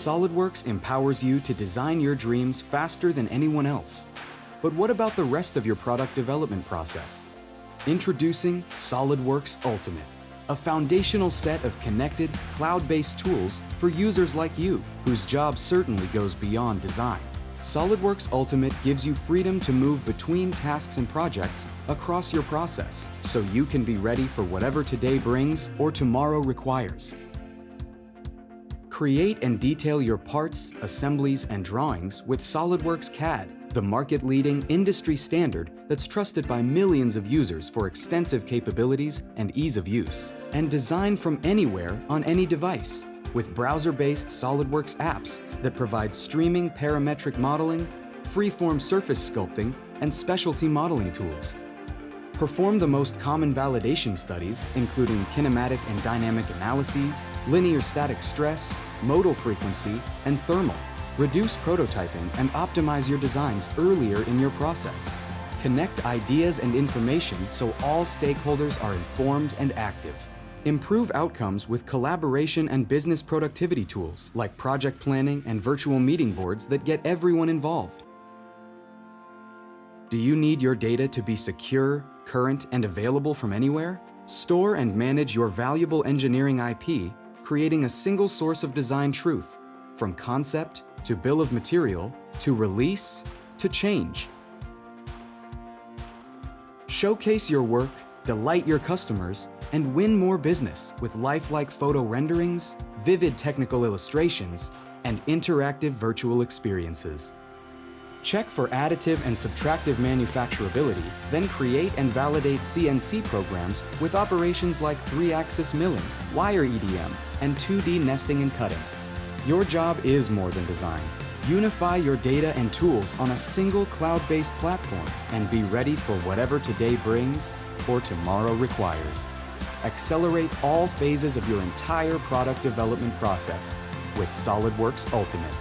SOLIDWORKS empowers you to design your dreams faster than anyone else. But what about the rest of your product development process? Introducing SOLIDWORKS Ultimate, a foundational set of connected, cloud-based tools for users like you, whose job certainly goes beyond design. SOLIDWORKS Ultimate gives you freedom to move between tasks and projects across your process, so you can be ready for whatever today brings or tomorrow requires. Create and detail your parts, assemblies, and drawings with SOLIDWORKS CAD, the market-leading industry standard that's trusted by millions of users for extensive capabilities and ease of use, and designed from anywhere on any device, with browser-based SOLIDWORKS apps that provide streaming parametric modeling, freeform surface sculpting, and specialty modeling tools. Perform the most common validation studies, including kinematic and dynamic analyses, linear static stress, modal frequency, and thermal. Reduce prototyping and optimize your designs earlier in your process. Connect ideas and information so all stakeholders are informed and active. Improve outcomes with collaboration and business productivity tools like project planning and virtual meeting boards that get everyone involved. Do you need your data to be secure, current, and available from anywhere? Store and manage your valuable engineering IP, creating a single source of design truth, from concept to bill of material to release to change. Showcase your work, delight your customers, and win more business with lifelike photo renderings, vivid technical illustrations, and interactive virtual experiences. Check for additive and subtractive manufacturability, then create and validate CNC programs with operations like 3-axis milling, wire EDM, and 2D nesting and cutting. Your job is more than design. Unify your data and tools on a single cloud-based platform and be ready for whatever today brings or tomorrow requires. Accelerate all phases of your entire product development process with SOLIDWORKS Ultimate.